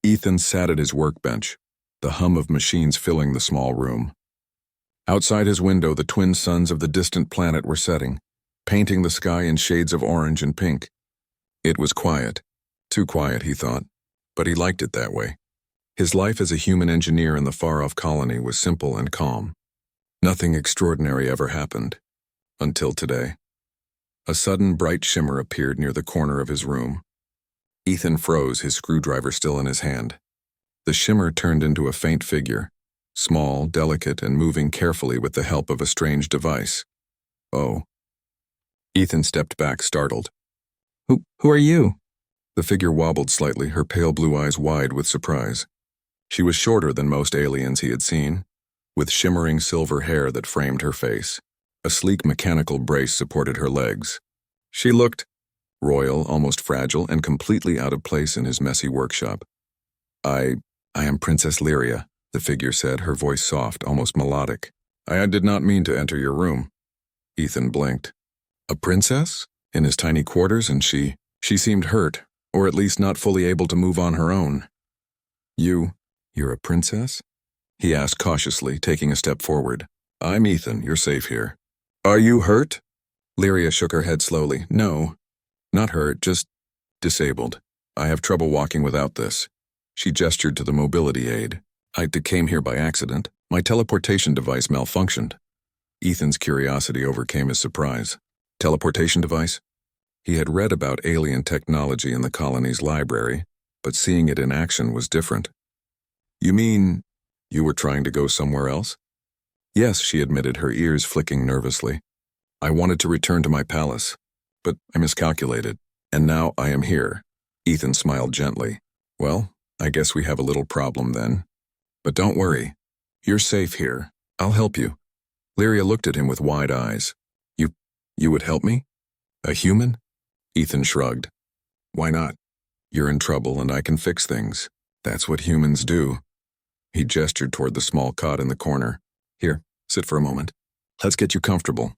Ethan sat at his workbench, the hum of machines filling the small room. Outside his window, the twin suns of the distant planet were setting, painting the sky in shades of orange and pink. It was quiet. Too quiet, he thought, but he liked it that way. His life as a human engineer in the far-off colony was simple and calm. Nothing extraordinary ever happened. Until today. A sudden bright shimmer appeared near the corner of his room. Ethan froze, his screwdriver still in his hand. The shimmer turned into a faint figure, small, delicate, and moving carefully with the help of a strange device. Oh. Ethan stepped back, startled. Who are you? The figure wobbled slightly, her pale blue eyes wide with surprise. She was shorter than most aliens he had seen, with shimmering silver hair that framed her face. A sleek mechanical brace supported her legs. She looked royal, almost fragile, and completely out of place in his messy workshop. I am Princess Lyria, the figure said, her voice soft, almost melodic. I did not mean to enter your room. Ethan blinked. A princess? In his tiny quarters, and she seemed hurt, or at least not fully able to move on her own. You're a princess? He asked cautiously, taking a step forward. I'm Ethan, you're safe here. Are you hurt? Lyria shook her head slowly. No, not hurt, just disabled. I have trouble walking without this. She gestured to the mobility aid. I came here by accident. My teleportation device malfunctioned. Ethan's curiosity overcame his surprise. Teleportation device? He had read about alien technology in the colony's library, but seeing it in action was different. You mean you were trying to go somewhere else? Yes, she admitted, her ears flicking nervously. I wanted to return to my palace, but I miscalculated, and now I am here. Ethan smiled gently. Well, I guess we have a little problem then. But don't worry. You're safe here. I'll help you. Lyria looked at him with wide eyes. You would help me? A human? Ethan shrugged. Why not? You're in trouble and I can fix things. That's what humans do. He gestured toward the small cot in the corner. Here, sit for a moment. Let's get you comfortable.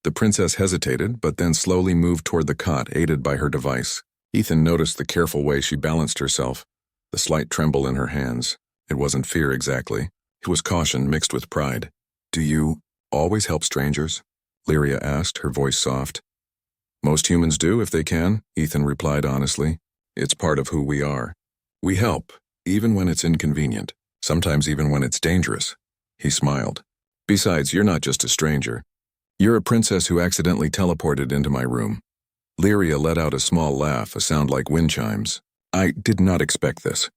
The princess hesitated, but then slowly moved toward the cot, aided by her device. Ethan noticed the careful way she balanced herself, the slight tremble in her hands. It wasn't fear exactly. It was caution mixed with pride. Do you always help strangers? Lyria asked, her voice soft. Most humans do if they can, Ethan replied honestly. It's part of who we are. We help, even when it's inconvenient, sometimes even when it's dangerous. He smiled. Besides, you're not just a stranger. You're a princess who accidentally teleported into my room. Lyria let out a small laugh, a sound like wind chimes. I did not expect this.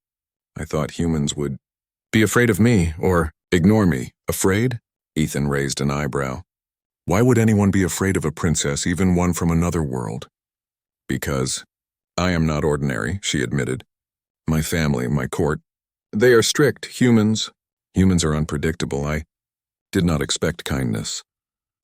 I thought humans would be afraid of me or ignore me. Afraid? Ethan raised an eyebrow. Why would anyone be afraid of a princess, even one from another world? Because I am not ordinary, she admitted. My family, my court, they are strict. Humans are unpredictable. I did not expect kindness.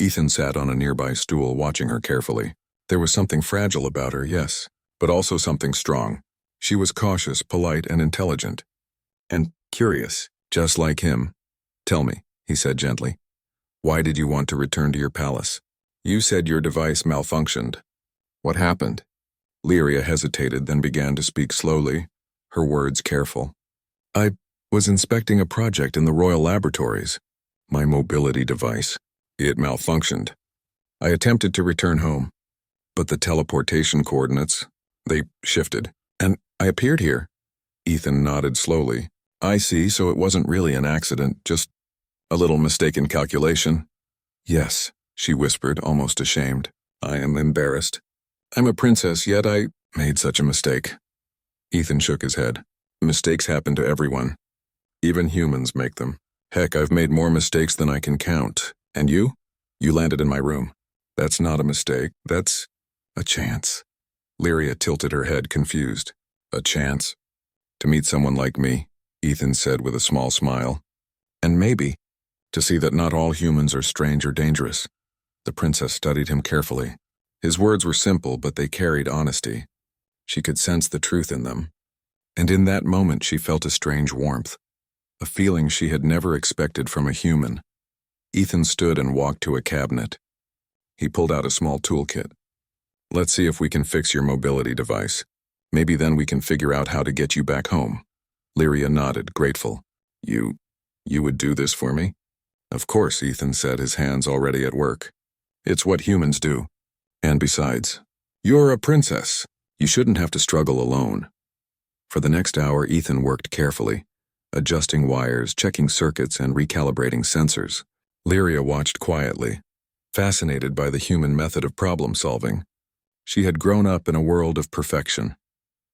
Ethan sat on a nearby stool, watching her carefully. There was something fragile about her, yes, but also something strong. She was cautious, polite, and intelligent. And curious, just like him. Tell me, he said gently. Why did you want to return to your palace? You said your device malfunctioned. What happened? Lyria hesitated, then began to speak slowly, her words careful. I was inspecting a project in the royal laboratories. My mobility device. It malfunctioned. I attempted to return home, but the teleportation coordinates, they shifted, and I appeared here. Ethan nodded slowly. I see, so it wasn't really an accident, just a little mistaken calculation. Yes, she whispered, almost ashamed. I am embarrassed. I'm a princess, yet I made such a mistake. Ethan shook his head. Mistakes happen to everyone. Even humans make them. Heck, I've made more mistakes than I can count. And you? You landed in my room. That's not a mistake. That's a chance. Lyria tilted her head, confused. A chance? To meet someone like me, Ethan said with a small smile. And maybe to see that not all humans are strange or dangerous. The princess studied him carefully. His words were simple, but they carried honesty. She could sense the truth in them. And in that moment she felt a strange warmth, a feeling she had never expected from a human. Ethan stood and walked to a cabinet. He pulled out a small toolkit. Let's see if we can fix your mobility device. Maybe then we can figure out how to get you back home. Lyria nodded, grateful. You would do this for me? Of course, Ethan said, his hands already at work. It's what humans do. And besides, you're a princess. You shouldn't have to struggle alone. For the next hour, Ethan worked carefully, adjusting wires, checking circuits, and recalibrating sensors. Lyria watched quietly, fascinated by the human method of problem-solving. She had grown up in a world of perfection.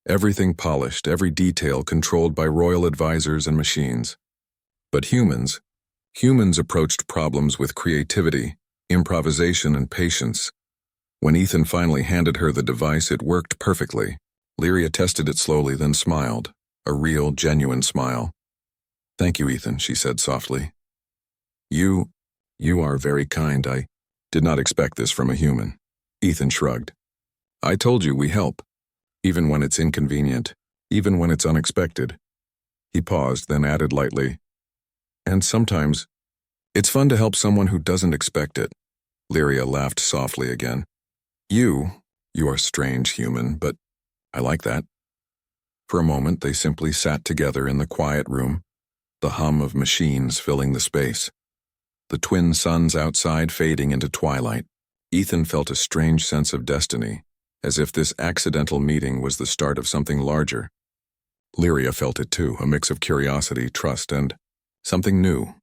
Everything polished, every detail controlled by royal advisors and machines. But humans approached problems with creativity, improvisation, and patience. When Ethan finally handed her the device, it worked perfectly. Lyria tested it slowly, then smiled, a real, genuine smile. "Thank you, Ethan," she said softly. You are very kind. I did not expect this from a human." Ethan shrugged. "I told you we help, even when it's inconvenient, even when it's unexpected." He paused, then added lightly, "And sometimes, it's fun to help someone who doesn't expect it." Lyria laughed softly again. You are strange, human, but I like that." For a moment, they simply sat together in the quiet room, the hum of machines filling the space. The twin suns outside fading into twilight. Ethan felt a strange sense of destiny, as if this accidental meeting was the start of something larger. Lyria felt it too, a mix of curiosity, trust, and something new.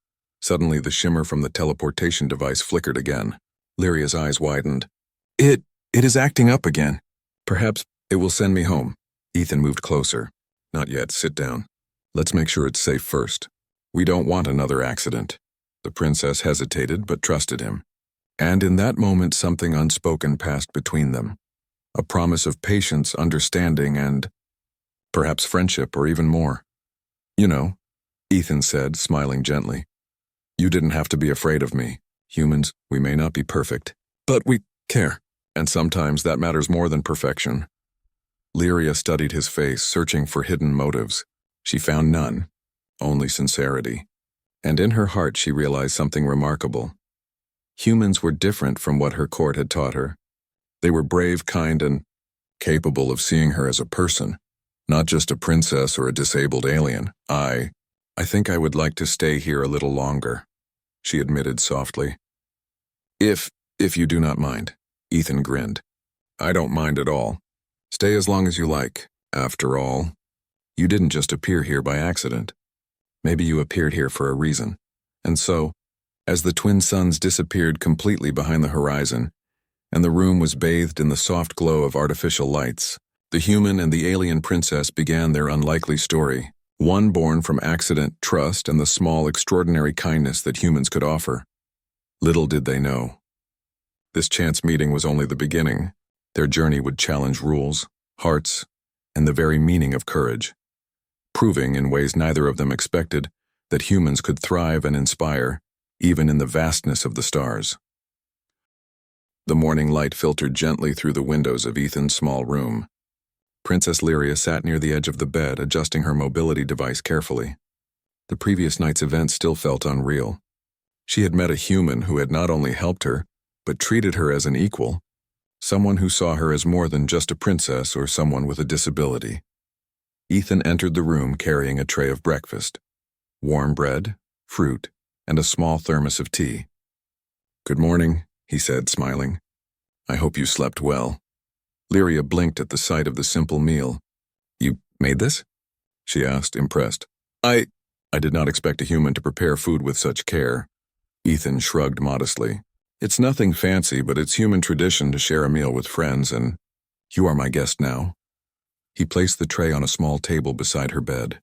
Suddenly, the shimmer from the teleportation device flickered again. Lyria's eyes widened. It is acting up again. Perhaps it will send me home." Ethan moved closer. "Not yet, sit down. Let's make sure it's safe first. We don't want another accident." The princess hesitated but trusted him. And in that moment, something unspoken passed between them. A promise of patience, understanding, and perhaps friendship, or even more. "You know," Ethan said, smiling gently, "you didn't have to be afraid of me. Humans, we may not be perfect, but we care. And sometimes that matters more than perfection." Lyria studied his face, searching for hidden motives. She found none, only sincerity. And in her heart she realized something remarkable. Humans were different from what her court had taught her. They were brave, kind, and capable of seeing her as a person, not just a princess or a disabled alien. I think I would like to stay here a little longer," she admitted softly. If you do not mind." Ethan grinned. "I don't mind at all. Stay as long as you like. After all, you didn't just appear here by accident. Maybe you appeared here for a reason." And so, as the twin suns disappeared completely behind the horizon, and the room was bathed in the soft glow of artificial lights, the human and the alien princess began their unlikely story, one born from accident, trust, and the small, extraordinary kindness that humans could offer. Little did they know, this chance meeting was only the beginning. Their journey would challenge rules, hearts, and the very meaning of courage, proving in ways neither of them expected that humans could thrive and inspire, even in the vastness of the stars. The morning light filtered gently through the windows of Ethan's small room. Princess Lyria sat near the edge of the bed, adjusting her mobility device carefully. The previous night's event still felt unreal. She had met a human who had not only helped her, but treated her as an equal, someone who saw her as more than just a princess or someone with a disability. Ethan entered the room carrying a tray of breakfast, warm bread, fruit, and a small thermos of tea. "Good morning," he said, smiling. "I hope you slept well." Lyria blinked at the sight of the simple meal. "You made this?" she asked, impressed. I did not expect a human to prepare food with such care." Ethan shrugged modestly. "It's nothing fancy, but it's human tradition to share a meal with friends, and you are my guest now." He placed the tray on a small table beside her bed.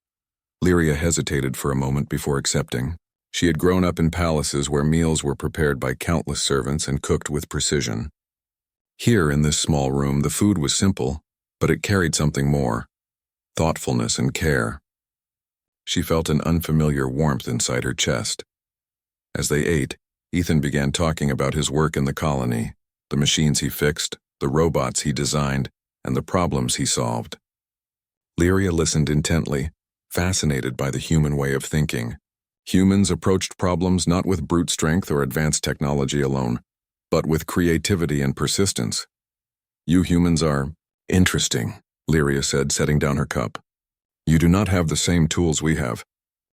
Lyria hesitated for a moment before accepting. She had grown up in palaces where meals were prepared by countless servants and cooked with precision. Here, in this small room, the food was simple, but it carried something more: thoughtfulness and care. She felt an unfamiliar warmth inside her chest. As they ate, Ethan began talking about his work in the colony, the machines he fixed, the robots he designed, and the problems he solved. Lyria listened intently, fascinated by the human way of thinking. Humans approached problems not with brute strength or advanced technology alone, but with creativity and persistence. "You humans are interesting," Lyria said, setting down her cup. You do not have the same tools we have,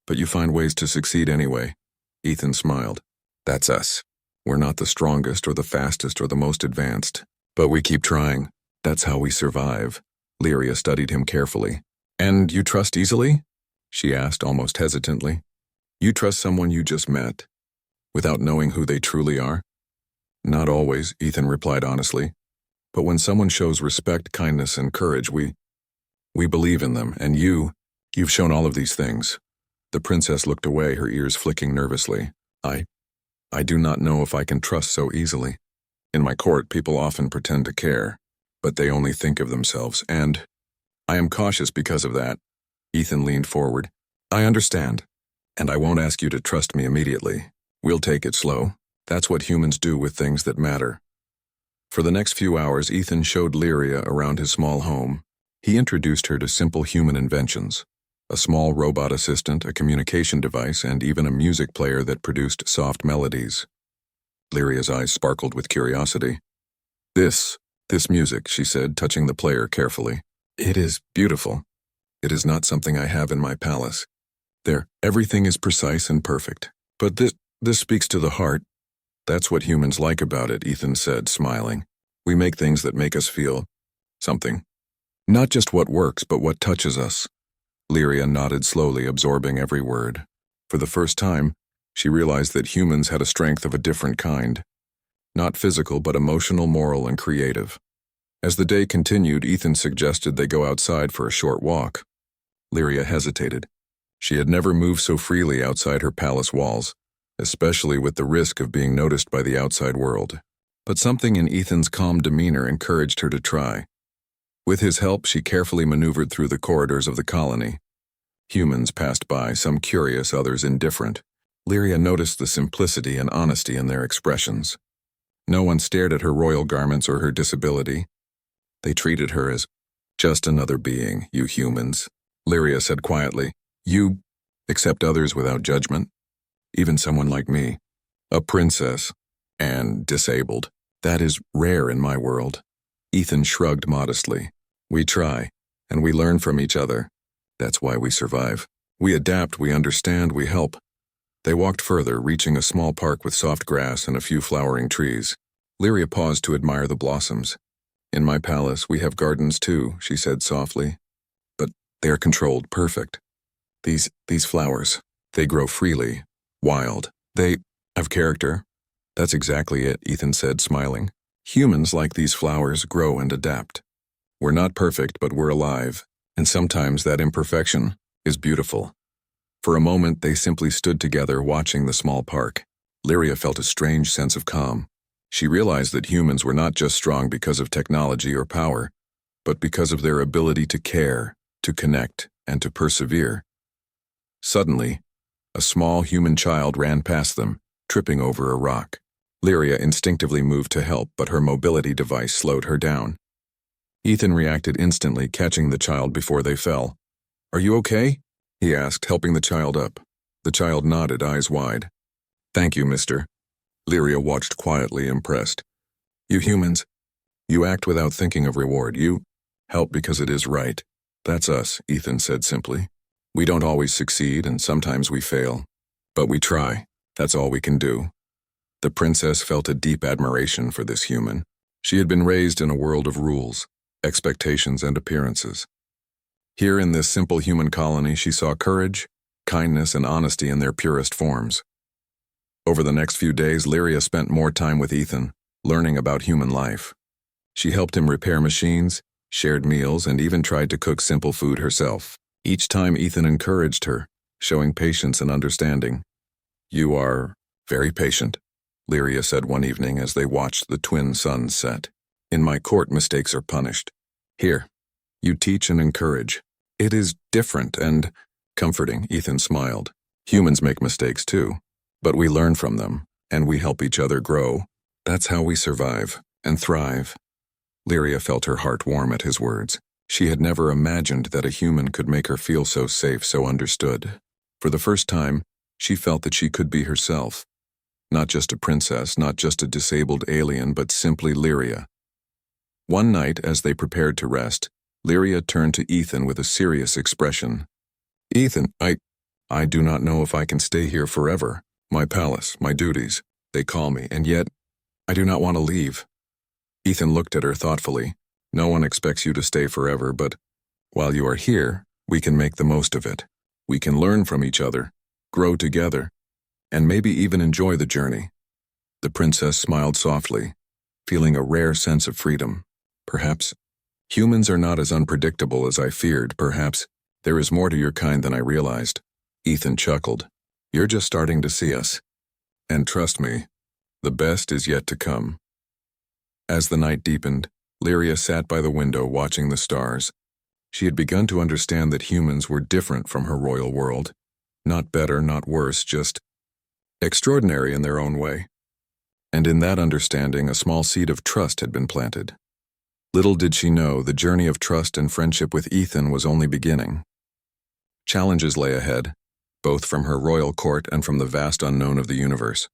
but you find ways to succeed anyway. Ethan smiled. That's us. We're not the strongest or the fastest or the most advanced, but we keep trying. That's how we survive. Lyria studied him carefully. And you trust easily? She asked almost hesitantly. You trust someone you just met, without knowing who they truly are? Not always, Ethan replied honestly. But when someone shows respect, kindness, and courage, we believe in them, and you've shown all of these things. The princess looked away, her ears flicking nervously. I do not know if I can trust so easily. In my court, people often pretend to care, but they only think of themselves, and I am cautious because of that. Ethan leaned forward. I understand, and I won't ask you to trust me immediately. We'll take it slow. That's what humans do with things that matter. For the next few hours, Ethan showed Lyria around his small home. He introduced her to simple human inventions. A small robot assistant, a communication device, and even a music player that produced soft melodies. Lyria's eyes sparkled with curiosity. This music, she said, touching the player carefully. It is beautiful. It is not something I have in my palace. Everything is precise and perfect. But this speaks to the heart. That's what humans like about it, Ethan said, smiling. We make things that make us feel something. Not just what works, but what touches us. Lyria nodded slowly, absorbing every word. For the first time, she realized that humans had a strength of a different kind. Not physical, but emotional, moral, and creative. As the day continued, Ethan suggested they go outside for a short walk. Lyria hesitated. She had never moved so freely outside her palace walls, especially with the risk of being noticed by the outside world. But something in Ethan's calm demeanor encouraged her to try. With his help, she carefully maneuvered through the corridors of the colony. Humans passed by, some curious, others indifferent. Lyria noticed the simplicity and honesty in their expressions. No one stared at her royal garments or her disability. They treated her as just another being, you humans. Lyria said quietly, you accept others without judgment? Even someone like me, a princess, and disabled. That is rare in my world. Ethan shrugged modestly. We try, and we learn from each other. That's why we survive. We adapt, we understand, we help. They walked further, reaching a small park with soft grass and a few flowering trees. Lyria paused to admire the blossoms. In my palace, we have gardens too, she said softly. But they are controlled, perfect. These flowers, they grow freely, wild. They have character. That's exactly it, Ethan said, smiling. Humans, like these flowers, grow and adapt. We're not perfect, but we're alive, and sometimes that imperfection is beautiful. For a moment, they simply stood together watching the small park. Lyria felt a strange sense of calm. She realized that humans were not just strong because of technology or power, but because of their ability to care, to connect, and to persevere. Suddenly, a small human child ran past them, tripping over a rock. Lyria instinctively moved to help, but her mobility device slowed her down. Ethan reacted instantly, catching the child before they fell. Are you okay? He asked, helping the child up. The child nodded, eyes wide. Thank you, mister. Lyria watched quietly, impressed. You humans, you act without thinking of reward. You help because it is right. That's us, Ethan said simply. We don't always succeed, and sometimes we fail. But we try. That's all we can do. The princess felt a deep admiration for this human. She had been raised in a world of rules, expectations, and appearances. Here in this simple human colony, she saw courage, kindness, and honesty in their purest forms. Over the next few days, Lyria spent more time with Ethan, learning about human life. She helped him repair machines, shared meals, and even tried to cook simple food herself. Each time Ethan encouraged her, showing patience and understanding. You are very patient, Lyria said one evening as they watched the twin suns set. In my court, mistakes are punished. Here, you teach and encourage. It is different and comforting, Ethan smiled. Humans make mistakes too, but we learn from them, and we help each other grow. That's how we survive and thrive. Lyria felt her heart warm at his words. She had never imagined that a human could make her feel so safe, so understood. For the first time, she felt that she could be herself. Not just a princess, not just a disabled alien, but simply Lyria. One night, as they prepared to rest, Lyria turned to Ethan with a serious expression. Ethan, I do not know if I can stay here forever. My palace, my duties, they call me, and yet I do not want to leave. Ethan looked at her thoughtfully. No one expects you to stay forever, but while you are here, we can make the most of it. We can learn from each other, grow together, and maybe even enjoy the journey. The princess smiled softly, feeling a rare sense of freedom. Perhaps humans are not as unpredictable as I feared. Perhaps there is more to your kind than I realized. Ethan chuckled. You're just starting to see us. And trust me, the best is yet to come. As the night deepened, Lyria sat by the window watching the stars. She had begun to understand that humans were different from her royal world. Not better, not worse, just extraordinary in their own way. And in that understanding, a small seed of trust had been planted. Little did she know, the journey of trust and friendship with Ethan was only beginning. Challenges lay ahead, both from her royal court and from the vast unknown of the universe.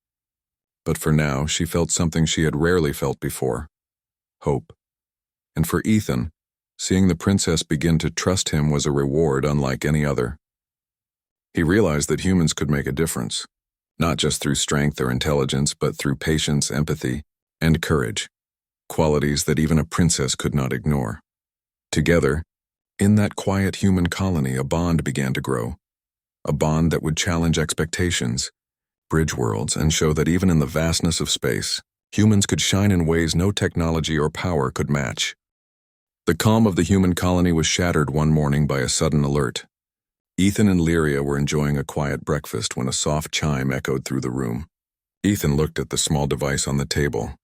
But for now, she felt something she had rarely felt before: hope. And for Ethan, seeing the princess begin to trust him was a reward unlike any other. He realized that humans could make a difference, not just through strength or intelligence, but through patience, empathy, and courage, qualities that even a princess could not ignore. Together, in that quiet human colony, a bond began to grow, a bond that would challenge expectations, bridge worlds, and show that even in the vastness of space, humans could shine in ways no technology or power could match. The calm of the human colony was shattered one morning by a sudden alert. Ethan and Lyria were enjoying a quiet breakfast when a soft chime echoed through the room. Ethan looked at the small device on the table.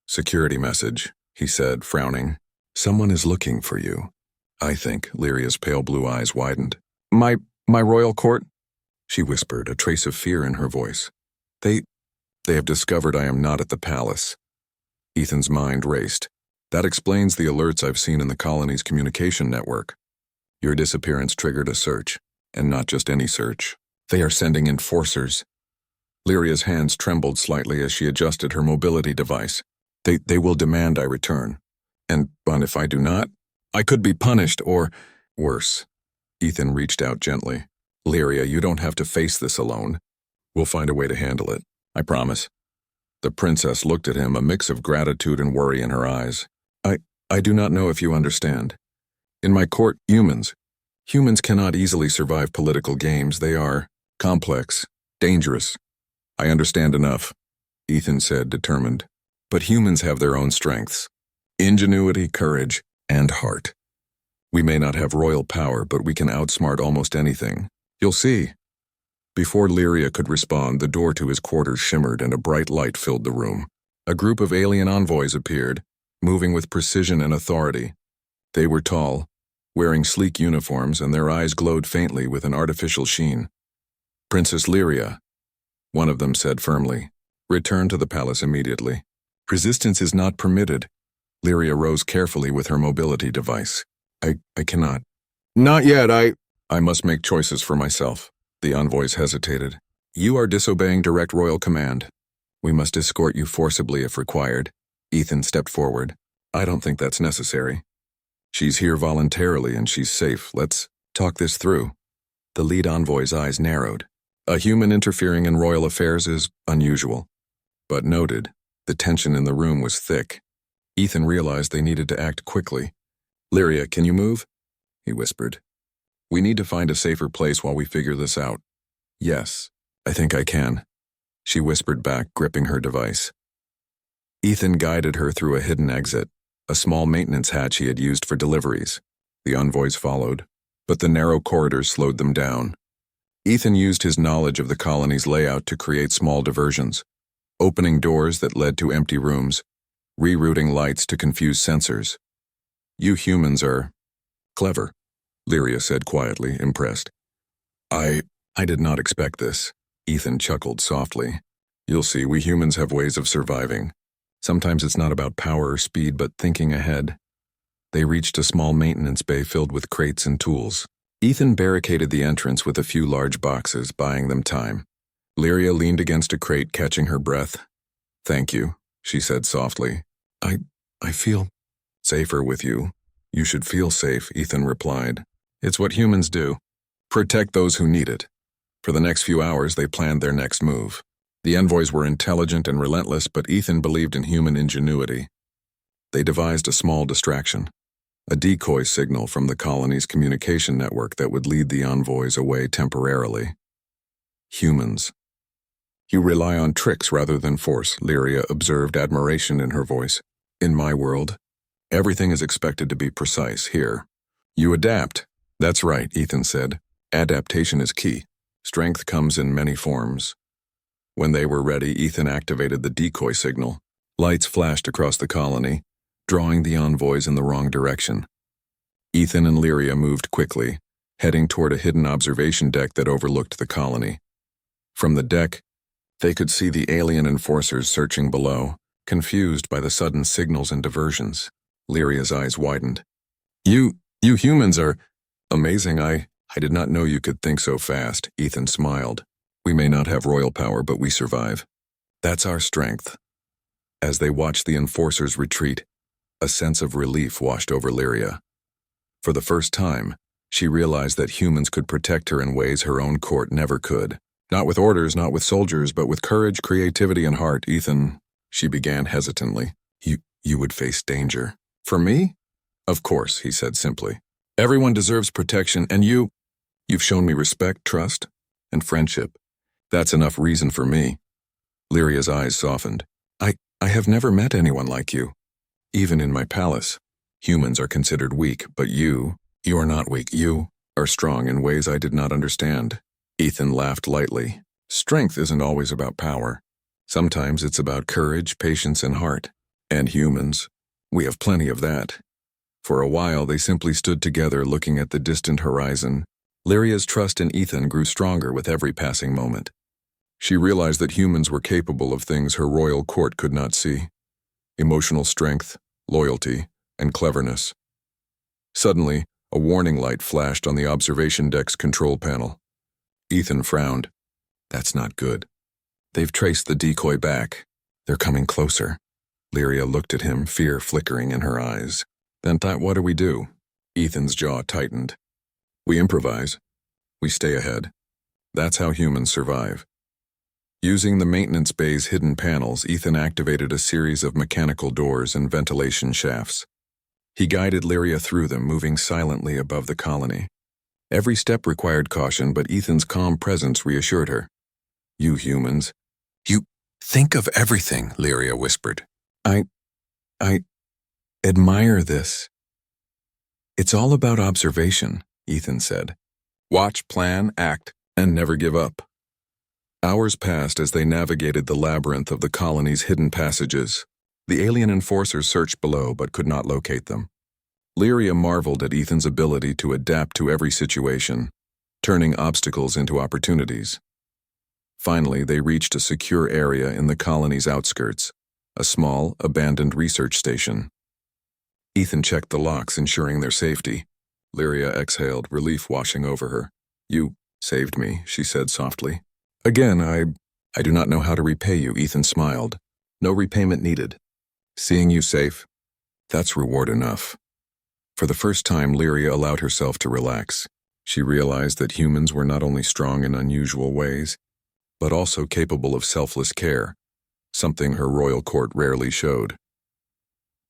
Security message, he said, frowning. Someone is looking for you. I think. Lyria's pale blue eyes widened. My royal court? She whispered, a trace of fear in her voice. They have discovered I am not at the palace. Ethan's mind raced. That explains the alerts I've seen in the colony's communication network. Your disappearance triggered a search, and not just any search. They are sending enforcers. Lyria's hands trembled slightly as she adjusted her mobility device. They will demand I return. But if I do not, I could be punished or worse. Ethan reached out gently. Lyria, you don't have to face this alone. We'll find a way to handle it. I promise. The princess looked at him, a mix of gratitude and worry in her eyes. I do not know if you understand. In my court, humans cannot easily survive political games. They are complex, dangerous. I understand enough, Ethan said, determined. But humans have their own strengths: ingenuity, courage, and heart. We may not have royal power, but we can outsmart almost anything. You'll see. Before Lyria could respond, the door to his quarters shimmered and a bright light filled the room. A group of alien envoys appeared, moving with precision and authority. They were tall, wearing sleek uniforms, and their eyes glowed faintly with an artificial sheen. Princess Lyria, one of them said firmly, return to the palace immediately. Resistance is not permitted. Lyria rose carefully with her mobility device. I cannot. Not yet, I must make choices for myself. The envoys hesitated. You are disobeying direct royal command. We must escort you forcibly if required. Ethan stepped forward. I don't think that's necessary. She's here voluntarily and she's safe. Let's talk this through. The lead envoy's eyes narrowed. A human interfering in royal affairs is unusual. But noted, the tension in the room was thick. Ethan realized they needed to act quickly. Lyria, can you move? He whispered. We need to find a safer place while we figure this out. Yes, I think I can, she whispered back, gripping her device. Ethan guided her through a hidden exit, a small maintenance hatch he had used for deliveries. The envoys followed, but the narrow corridors slowed them down. Ethan used his knowledge of the colony's layout to create small diversions, opening doors that led to empty rooms, rerouting lights to confuse sensors. You humans are clever, Lyria said quietly, impressed. I did not expect this. Ethan chuckled softly. You'll see, we humans have ways of surviving. Sometimes it's not about power or speed, but thinking ahead. They reached a small maintenance bay filled with crates and tools. Ethan barricaded the entrance with a few large boxes, buying them time. Lyria leaned against a crate, catching her breath. Thank you, she said softly. I feel safer with you. You should feel safe, Ethan replied. It's what humans do. Protect those who need it. For the next few hours, they planned their next move. The envoys were intelligent and relentless, but Ethan believed in human ingenuity. They devised a small distraction, a decoy signal from the colony's communication network that would lead the envoys away temporarily. Humans. You rely on tricks rather than force, Lyria observed, admiration in her voice. In my world, everything is expected to be precise. Here, you adapt. That's right, Ethan said. Adaptation is key. Strength comes in many forms. When they were ready, Ethan activated the decoy signal. Lights flashed across the colony, drawing the envoys in the wrong direction. Ethan and Lyria moved quickly, heading toward a hidden observation deck that overlooked the colony. From the deck, they could see the alien enforcers searching below, confused by the sudden signals and diversions. Lyria's eyes widened. You humans are amazing. I did not know you could think so fast, Ethan smiled. We may not have royal power, but we survive. That's our strength. As they watched the enforcers retreat, a sense of relief washed over Lyria. For the first time, she realized that humans could protect her in ways her own court never could. Not with orders, not with soldiers, but with courage, creativity, and heart. Ethan, she began hesitantly. You would face danger. For me? Of course, he said simply. Everyone deserves protection, and you've shown me respect, trust, and friendship. That's enough reason for me. Lyria's eyes softened. I have never met anyone like you. Even in my palace, humans are considered weak, but you are not weak. You are strong in ways I did not understand. Ethan laughed lightly. Strength isn't always about power. Sometimes it's about courage, patience, and heart. And humans, we have plenty of that. For a while, they simply stood together looking at the distant horizon. Lyria's trust in Ethan grew stronger with every passing moment. She realized that humans were capable of things her royal court could not see. Emotional strength, loyalty, and cleverness. Suddenly, a warning light flashed on the observation deck's control panel. Ethan frowned. That's not good. They've traced the decoy back. They're coming closer. Lyria looked at him, fear flickering in her eyes. Then what do we do? Ethan's jaw tightened. We improvise. We stay ahead. That's how humans survive. Using the maintenance bay's hidden panels, Ethan activated a series of mechanical doors and ventilation shafts. He guided Lyria through them, moving silently above the colony. Every step required caution, but Ethan's calm presence reassured her. You humans. You think of everything, Lyria whispered. I admire this. It's all about observation, Ethan said. Watch, plan, act, and never give up. Hours passed as they navigated the labyrinth of the colony's hidden passages. The alien enforcers searched below but could not locate them. Lyria marveled at Ethan's ability to adapt to every situation, turning obstacles into opportunities. Finally, they reached a secure area in the colony's outskirts, a small, abandoned research station. Ethan checked the locks, ensuring their safety. Lyria exhaled, relief washing over her. You saved me, she said softly. Again, I do not know how to repay you, Ethan smiled. No repayment needed. Seeing you safe, that's reward enough. For the first time, Lyria allowed herself to relax. She realized that humans were not only strong in unusual ways, but also capable of selfless care, something her royal court rarely showed.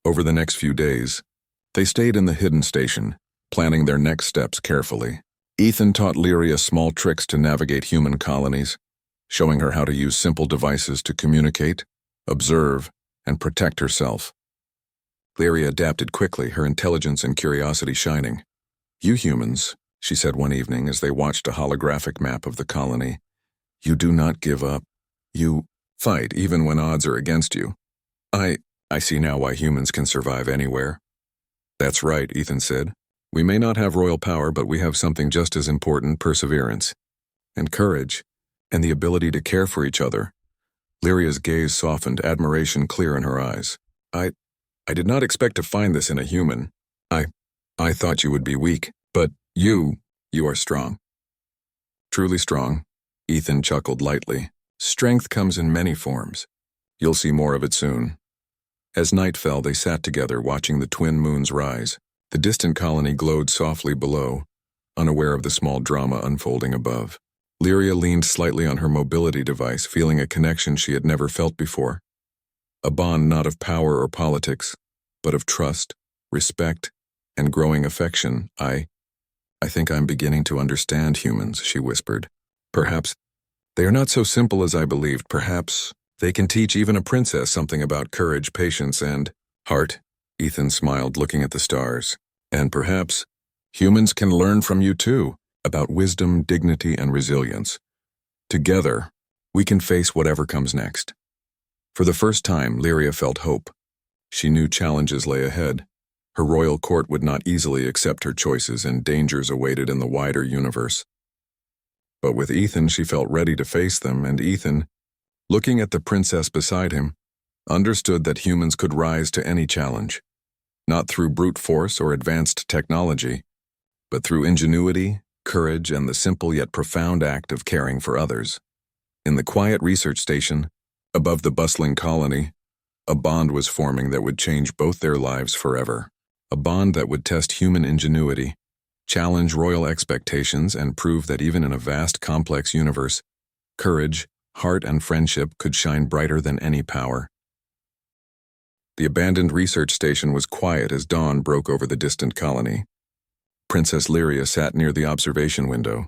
Over the next few days, they stayed in the hidden station, planning their next steps carefully. Ethan taught Lyria small tricks to navigate human colonies, showing her how to use simple devices to communicate, observe, and protect herself. Lyria adapted quickly, her intelligence and curiosity shining. You humans, she said one evening as they watched a holographic map of the colony, you do not give up. You fight even when odds are against you. I see now why humans can survive anywhere. That's right, Ethan said. We may not have royal power, but we have something just as important, perseverance. And courage. And the ability to care for each other. Lyria's gaze softened, admiration clear in her eyes. I did not expect to find this in a human. I thought you would be weak, but you are strong. Truly strong, Ethan chuckled lightly. Strength comes in many forms. You'll see more of it soon. As night fell, they sat together watching the twin moons rise, The distant colony glowed softly below, unaware of the small drama unfolding above. Lyria leaned slightly on her mobility device, feeling a connection she had never felt before. A bond not of power or politics, but of trust, respect, and growing affection. I think I'm beginning to understand humans, she whispered. Perhaps they are not so simple as I believed. Perhaps they can teach even a princess something about courage, patience, and heart. Ethan smiled, looking at the stars. And perhaps humans can learn from you too, about wisdom, dignity, and resilience. Together, we can face whatever comes next. For the first time, Lyria felt hope. She knew challenges lay ahead. Her royal court would not easily accept her choices, and dangers awaited in the wider universe. But with Ethan, she felt ready to face them, and Ethan, looking at the princess beside him, understood that humans could rise to any challenge, not through brute force or advanced technology, but through ingenuity, courage, and the simple yet profound act of caring for others. In the quiet research station, above the bustling colony, a bond was forming that would change both their lives forever. A bond that would test human ingenuity, challenge royal expectations, and prove that even in a vast, complex universe, courage, heart, and friendship could shine brighter than any power. The abandoned research station was quiet as dawn broke over the distant colony. Princess Lyria sat near the observation window,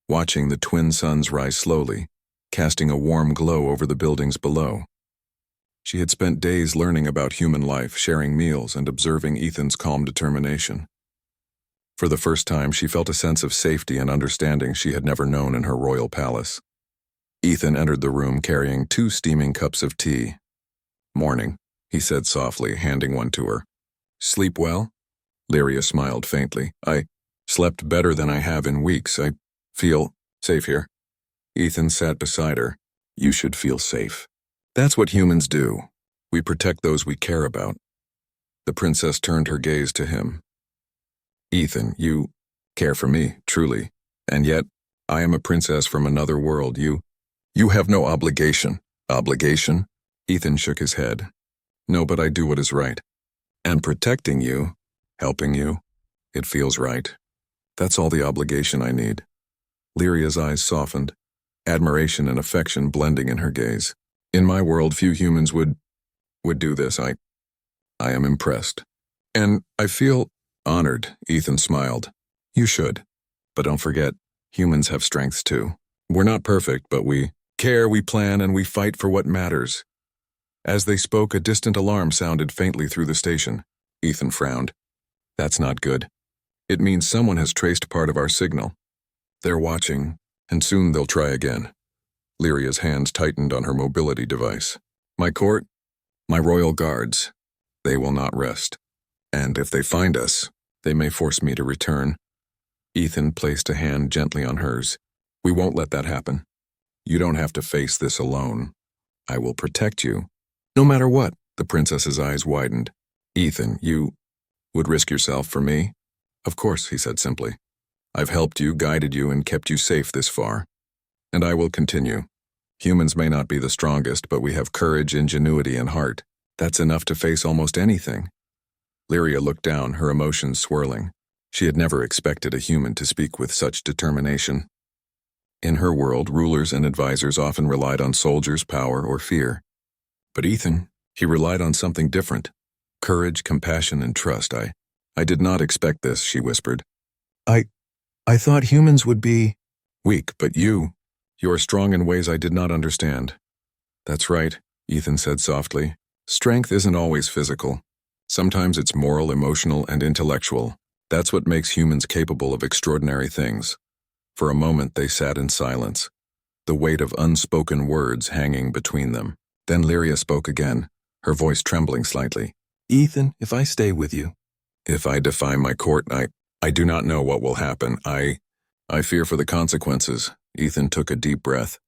watching the twin suns rise slowly, casting a warm glow over the buildings below. She had spent days learning about human life, sharing meals, and observing Ethan's calm determination. For the first time, she felt a sense of safety and understanding she had never known in her royal palace. Ethan entered the room carrying 2 steaming cups of tea. "Morning," he said softly, handing one to her. "Sleep well?" Lyria smiled faintly. "I slept better than I have in weeks. I feel safe here." Ethan sat beside her. "You should feel safe. That's what humans do. We protect those we care about." The princess turned her gaze to him. "Ethan, you care for me, truly. And yet, I am a princess from another world. You have no obligation." "Obligation?" Ethan shook his head. "No, but I do what is right. And protecting you, helping you, it feels right. That's all the obligation I need." Lyria's eyes softened, admiration and affection blending in her gaze. "In my world, few humans would do this. I am impressed. And I feel honored," Ethan smiled. "You should. But don't forget, humans have strengths too. We're not perfect, but we care, we plan, and we fight for what matters." As they spoke, a distant alarm sounded faintly through the station. Ethan frowned. "That's not good. It means someone has traced part of our signal. They're watching, and soon they'll try again." Lyria's hands tightened on her mobility device. "My court, my royal guards, they will not rest. And if they find us, they may force me to return." Ethan placed a hand gently on hers. "We won't let that happen. You don't have to face this alone. I will protect you. No matter what." The princess's eyes widened. "Ethan, you would risk yourself for me?" "Of course," he said simply. "I've helped you, guided you, and kept you safe this far. And I will continue. Humans may not be the strongest, but we have courage, ingenuity, and heart. That's enough to face almost anything." Lyria looked down, her emotions swirling. She had never expected a human to speak with such determination. In her world, rulers and advisors often relied on soldiers, power, or fear. But Ethan, he relied on something different. Courage, compassion, and trust. I did not expect this," she whispered. I thought humans would be weak, but you are strong in ways I did not understand." "That's right," Ethan said softly. "Strength isn't always physical. Sometimes it's moral, emotional, and intellectual. That's what makes humans capable of extraordinary things." For a moment they sat in silence, the weight of unspoken words hanging between them. Then Lyria spoke again, her voice trembling slightly. "Ethan, if I stay with you, if I defy my court, I do not know what will happen. I fear for the consequences." Ethan took a deep breath.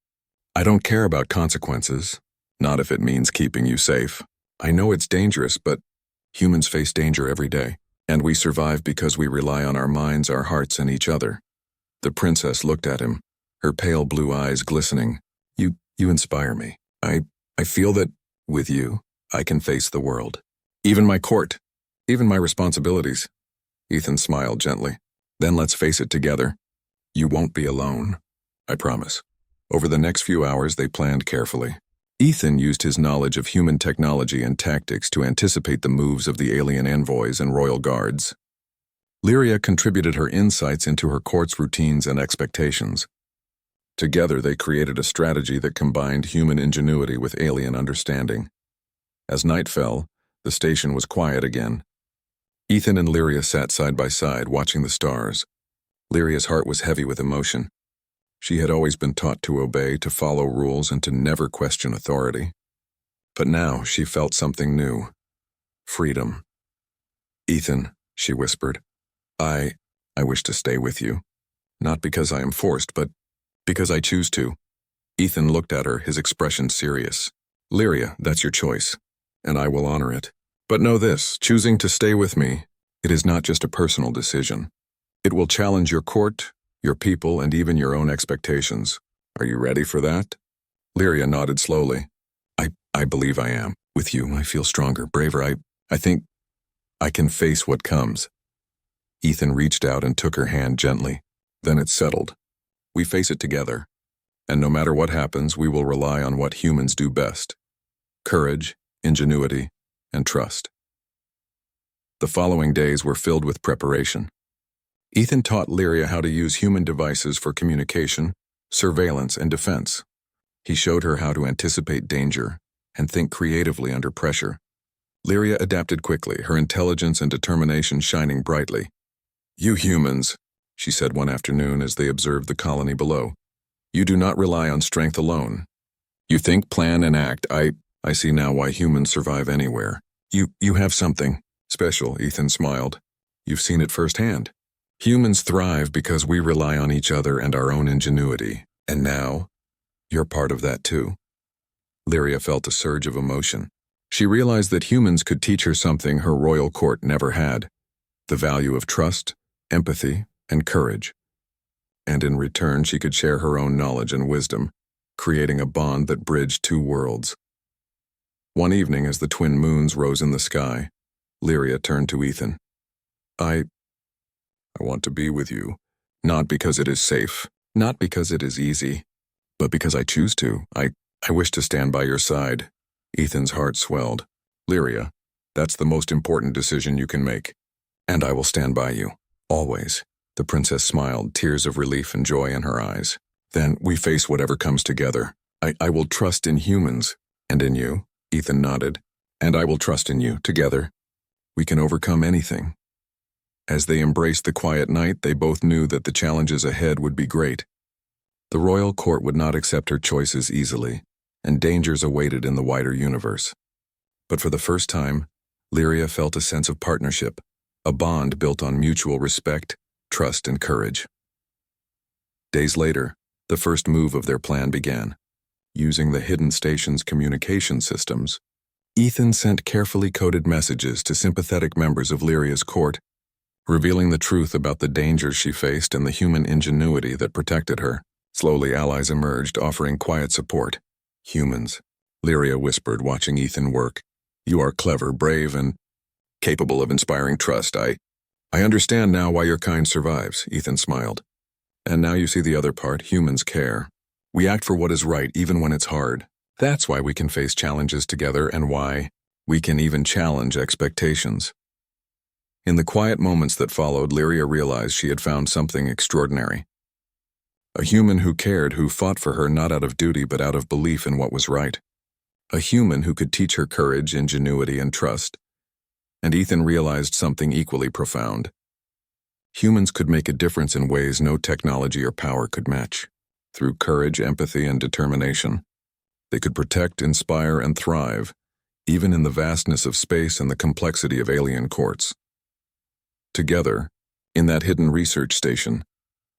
"I don't care about consequences, not if it means keeping you safe. I know it's dangerous, but humans face danger every day, and we survive because we rely on our minds, our hearts, and each other." The princess looked at him, her pale blue eyes glistening. You inspire me. I feel that, with you, I can face the world. Even my court, even my responsibilities." Ethan smiled gently. Then let's face it together. You won't be alone. I promise. Over the next few hours, they planned carefully. Ethan used his knowledge of human technology and tactics to anticipate the moves of the alien envoys and royal guards. Lyria contributed her insights into her court's routines and expectations. Together, they created a strategy that combined human ingenuity with alien understanding. As night fell, the station was quiet again. Ethan and Lyria sat side by side, watching the stars. Lyria's heart was heavy with emotion. She had always been taught to obey, to follow rules, and to never question authority. But now she felt something new. Freedom. Ethan, she whispered, I wish to stay with you. Not because I am forced, but because I choose to. Ethan looked at her, his expression serious. Lyria, that's your choice, and I will honor it. But know this, choosing to stay with me, it is not just a personal decision. It will challenge your court, your people, and even your own expectations. Are you ready for that? Lyria nodded slowly. I believe I am. With you, I feel stronger, braver. I think I can face what comes. Ethan reached out and took her hand gently. Then it settled. We face it together. And no matter what happens, we will rely on what humans do best. Courage, ingenuity, and trust. The following days were filled with preparation. Ethan taught Lyria how to use human devices for communication, surveillance, and defense. He showed her how to anticipate danger and think creatively under pressure. Lyria adapted quickly, her intelligence and determination shining brightly. You humans, she said one afternoon as they observed the colony below. You do not rely on strength alone. You think, plan, and act. I see now why humans survive anywhere. You have something special, Ethan smiled. You've seen it firsthand. Humans thrive because we rely on each other and our own ingenuity. And now, you're part of that too. Lyria felt a surge of emotion. She realized that humans could teach her something her royal court never had. The value of trust, empathy, and courage. And in return, she could share her own knowledge and wisdom, creating a bond that bridged two worlds. One evening, as the twin moons rose in the sky, Lyria turned to Ethan. I want to be with you, not because it is safe, not because it is easy, but because I choose to. I wish to stand by your side. Ethan's heart swelled. Lyria, that's the most important decision you can make. And I will stand by you, always. The princess smiled, tears of relief and joy in her eyes. Then we face whatever comes together. I will trust in humans. And in you, Ethan nodded. And I will trust in you. Together, we can overcome anything. As they embraced the quiet night, they both knew that the challenges ahead would be great. The royal court would not accept her choices easily, and dangers awaited in the wider universe. But for the first time, Lyria felt a sense of partnership, a bond built on mutual respect, trust, and courage. Days later, the first move of their plan began. Using the hidden station's communication systems, Ethan sent carefully coded messages to sympathetic members of Lyria's court, revealing the truth about the dangers she faced and the human ingenuity that protected her. Slowly, allies emerged, offering quiet support. Humans, Lyria whispered, watching Ethan work. You are clever, brave, and capable of inspiring trust. I understand now why your kind survives, Ethan smiled. And now you see the other part, humans care. We act for what is right even when it's hard. That's why we can face challenges together and why we can even challenge expectations. In the quiet moments that followed, Lyria realized she had found something extraordinary. A human who cared, who fought for her not out of duty but out of belief in what was right. A human who could teach her courage, ingenuity, and trust. And Ethan realized something equally profound. Humans could make a difference in ways no technology or power could match. Through courage, empathy, and determination, they could protect, inspire, and thrive, even in the vastness of space and the complexity of alien courts. Together, in that hidden research station,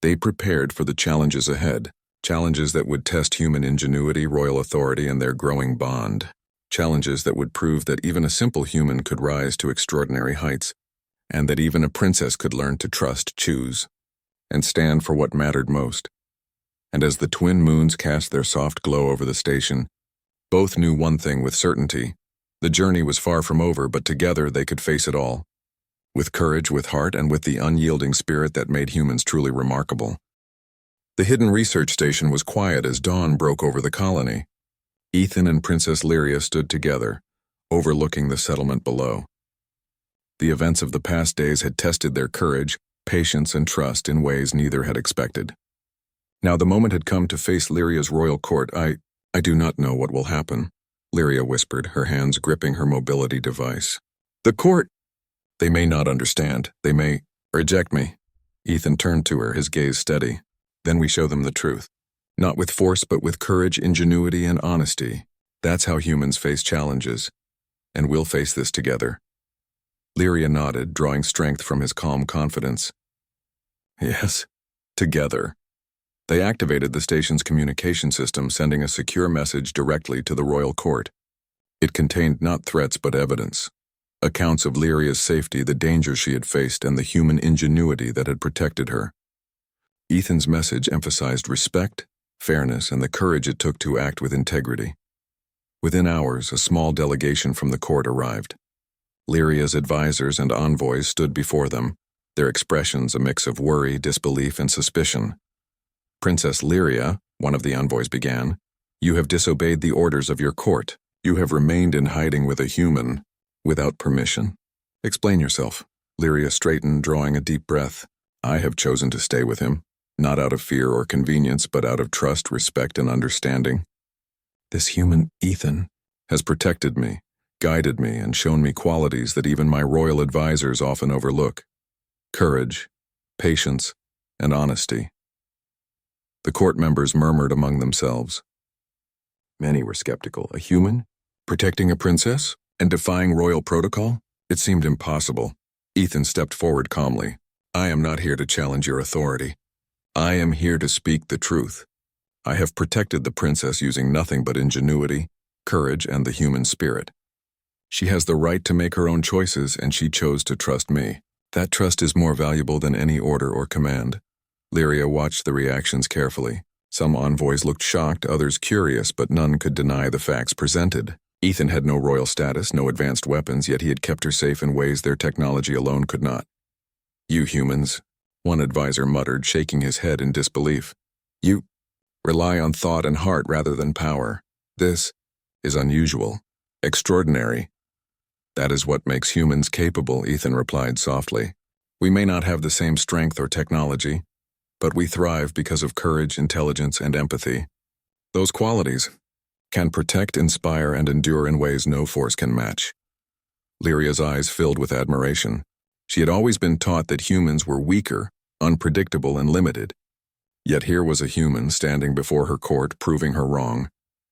they prepared for the challenges ahead, challenges that would test human ingenuity, royal authority, and their growing bond. Challenges that would prove that even a simple human could rise to extraordinary heights, and that even a princess could learn to trust, choose, and stand for what mattered most. And as the twin moons cast their soft glow over the station, both knew one thing with certainty. The journey was far from over, but together they could face it all. with courage, with heart, and with the unyielding spirit that made humans truly remarkable. The hidden research station was quiet as dawn broke over the colony. Ethan and Princess Lyria stood together, overlooking the settlement below. The events of the past days had tested their courage, patience, and trust in ways neither had expected. Now the moment had come to face Lyria's royal court. I do not know what will happen, Lyria whispered, her hands gripping her mobility device. The court! They may not understand. They may reject me. Ethan turned to her, his gaze steady. Then we show them the truth. Not with force, but with courage, ingenuity, and honesty. That's how humans face challenges. And we'll face this together. Lyria nodded, drawing strength from his calm confidence. Yes, together. They activated the station's communication system, sending a secure message directly to the royal court. It contained not threats but evidence. Accounts of Lyria's safety, the dangers she had faced, and the human ingenuity that had protected her. Ethan's message emphasized respect, fairness, and the courage it took to act with integrity. Within hours, a small delegation from the court arrived. Lyria's advisors and envoys stood before them, their expressions a mix of worry, disbelief, and suspicion. Princess Lyria, one of the envoys began, you have disobeyed the orders of your court. You have remained in hiding with a human, without permission. Explain yourself. Lyria straightened, drawing a deep breath. I have chosen to stay with him. Not out of fear or convenience, but out of trust, respect, and understanding. This human, Ethan, has protected me, guided me, and shown me qualities that even my royal advisors often overlook. Courage, patience, and honesty. The court members murmured among themselves. Many were skeptical. A human? Protecting a princess? And defying royal protocol? It seemed impossible. Ethan stepped forward calmly. I am not here to challenge your authority. I am here to speak the truth. I have protected the princess using nothing but ingenuity, courage, and the human spirit. She has the right to make her own choices, and she chose to trust me. That trust is more valuable than any order or command. Lyria watched the reactions carefully. Some envoys looked shocked, others curious, but none could deny the facts presented. Ethan had no royal status, no advanced weapons, yet he had kept her safe in ways their technology alone could not. You humans, one advisor muttered, shaking his head in disbelief. You rely on thought and heart rather than power. This is unusual, extraordinary. That is what makes humans capable, Ethan replied softly. We may not have the same strength or technology, but we thrive because of courage, intelligence, and empathy. Those qualities can protect, inspire, and endure in ways no force can match. Lyria's eyes filled with admiration. She had always been taught that humans were weaker, unpredictable, and limited. Yet here was a human standing before her court, proving her wrong,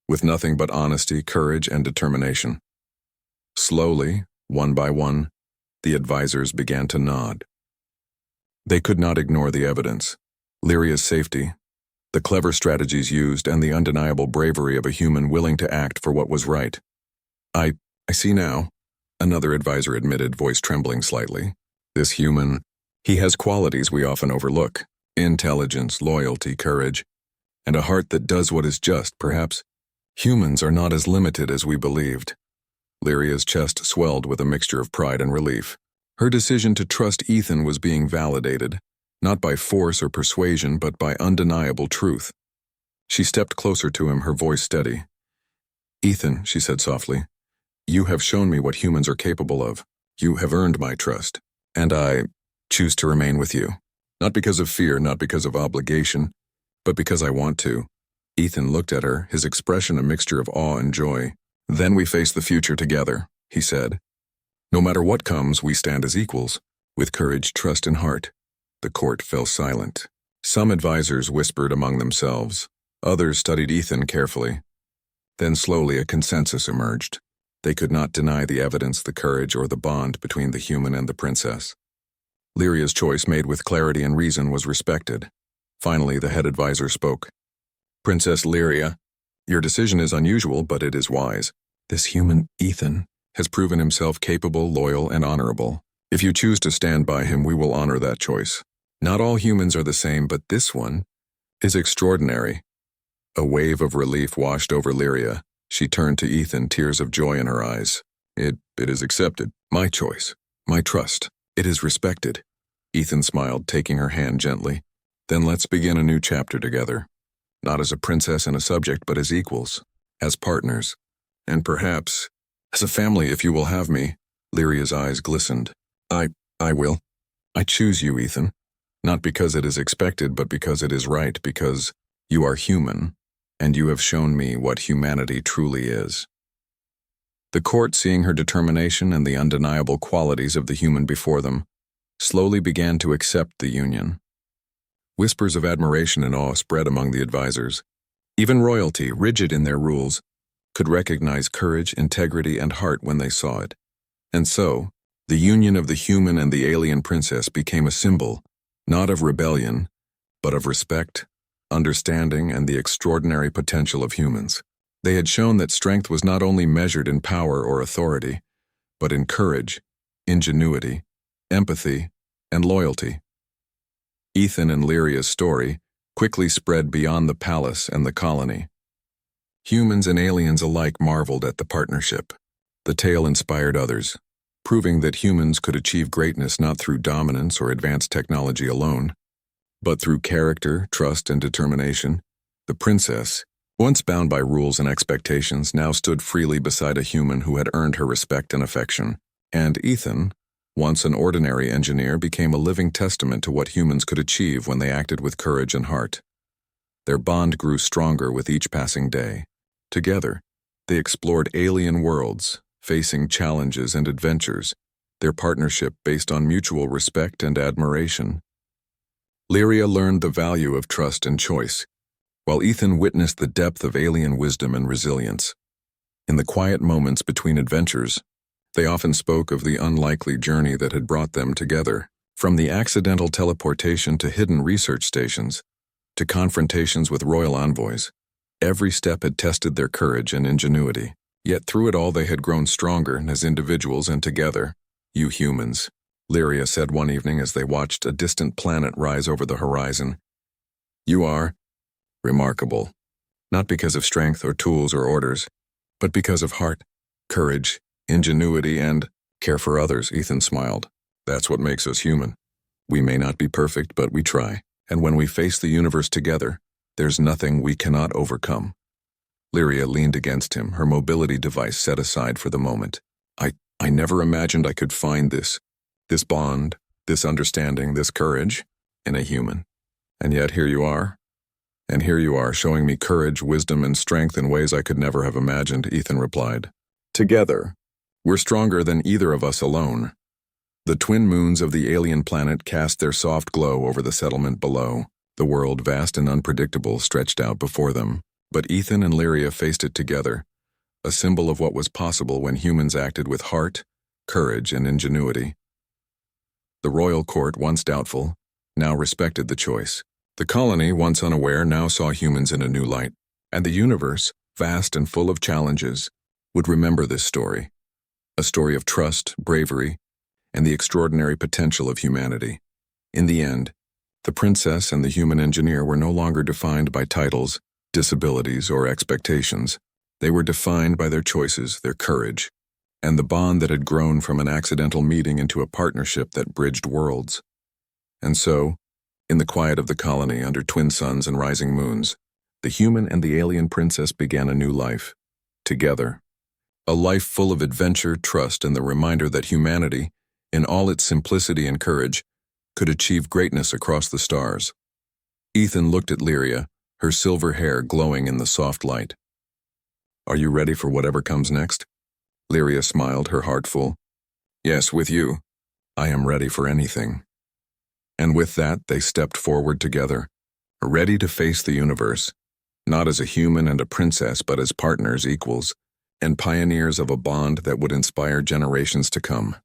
with nothing but honesty, courage, and determination. Slowly, one by one, the advisors began to nod. They could not ignore the evidence. Lyria's safety, the clever strategies used, and the undeniable bravery of a human willing to act for what was right. I see now, another advisor admitted, voice trembling slightly. This human, he has qualities we often overlook. Intelligence, loyalty, courage, and a heart that does what is just. Perhaps humans are not as limited as we believed. Lyria's chest swelled with a mixture of pride and relief. Her decision to trust Ethan was being validated, not by force or persuasion, but by undeniable truth. She stepped closer to him, her voice steady. Ethan, she said softly, you have shown me what humans are capable of. You have earned my trust, and I choose to remain with you. Not because of fear, not because of obligation, but because I want to. Ethan looked at her, his expression a mixture of awe and joy. Then we face the future together, he said. No matter what comes, we stand as equals, with courage, trust, and heart. The court fell silent. Some advisors whispered among themselves. Others studied Ethan carefully. Then slowly a consensus emerged. They could not deny the evidence, the courage, or the bond between the human and the princess. Lyria's choice, made with clarity and reason, was respected. Finally, the head advisor spoke. Princess Lyria, your decision is unusual, but it is wise. This human, Ethan, has proven himself capable, loyal, and honorable. If you choose to stand by him, we will honor that choice. Not all humans are the same, but this one is extraordinary. A wave of relief washed over Lyria. She turned to Ethan, tears of joy in her eyes. It is accepted. My choice. My trust. It is respected. Ethan smiled, taking her hand gently. Then let's begin a new chapter together. Not as a princess and a subject, but as equals, as partners, and perhaps as a family if you will have me. Lyria's eyes glistened. I will. I choose you, Ethan. Not because it is expected, but because it is right, because you are human, and you have shown me what humanity truly is. The court, seeing her determination and the undeniable qualities of the human before them, slowly began to accept the union. Whispers of admiration and awe spread among the advisors. Even royalty, rigid in their rules, could recognize courage, integrity, and heart when they saw it. And so, the union of the human and the alien princess became a symbol, not of rebellion, but of respect, understanding, and the extraordinary potential of humans. They had shown that strength was not only measured in power or authority, but in courage, ingenuity, empathy, and loyalty. Ethan and Lyria's story quickly spread beyond the palace and the colony. Humans and aliens alike marveled at the partnership. The tale inspired others, proving that humans could achieve greatness not through dominance or advanced technology alone, but through character, trust, and determination. The princess, once bound by rules and expectations, now stood freely beside a human who had earned her respect and affection. And Ethan, once an ordinary engineer, became a living testament to what humans could achieve when they acted with courage and heart. Their bond grew stronger with each passing day. Together, they explored alien worlds, facing challenges and adventures, their partnership based on mutual respect and admiration. Lyria learned the value of trust and choice, while Ethan witnessed the depth of alien wisdom and resilience. In the quiet moments between adventures, they often spoke of the unlikely journey that had brought them together, from the accidental teleportation to hidden research stations, to confrontations with royal envoys. Every step had tested their courage and ingenuity. Yet through it all they had grown stronger as individuals and together. You humans, Lyria said one evening as they watched a distant planet rise over the horizon. You are remarkable, not because of strength or tools or orders, but because of heart, courage, ingenuity, and care for others. Ethan smiled. That's what makes us human. We may not be perfect, but we try. And when we face the universe together, there's nothing we cannot overcome. Lyria leaned against him, her mobility device set aside for the moment. I never imagined I could find this bond, this understanding, this courage in a human. And yet here you are. And here you are, showing me courage, wisdom, and strength in ways I could never have imagined, Ethan replied. Together, we're stronger than either of us alone. The twin moons of the alien planet cast their soft glow over the settlement below. The world, vast and unpredictable, stretched out before them. But Ethan and Lyria faced it together, a symbol of what was possible when humans acted with heart, courage, and ingenuity. The royal court, once doubtful, now respected the choice. The colony, once unaware, now saw humans in a new light. And the universe, vast and full of challenges, would remember this story. A story of trust, bravery, and the extraordinary potential of humanity. In the end, the princess and the human engineer were no longer defined by titles, disabilities, or expectations. They were defined by their choices, their courage, and the bond that had grown from an accidental meeting into a partnership that bridged worlds. And so, in the quiet of the colony under twin suns and rising moons, the human and the alien princess began a new life, together. A life full of adventure, trust, and the reminder that humanity, in all its simplicity and courage, could achieve greatness across the stars. Ethan looked at Lyria, her silver hair glowing in the soft light. Are you ready for whatever comes next? Lyria smiled, her heart full. Yes, with you, I am ready for anything. And with that, they stepped forward together, ready to face the universe, not as a human and a princess, but as partners, equals, and pioneers of a bond that would inspire generations to come.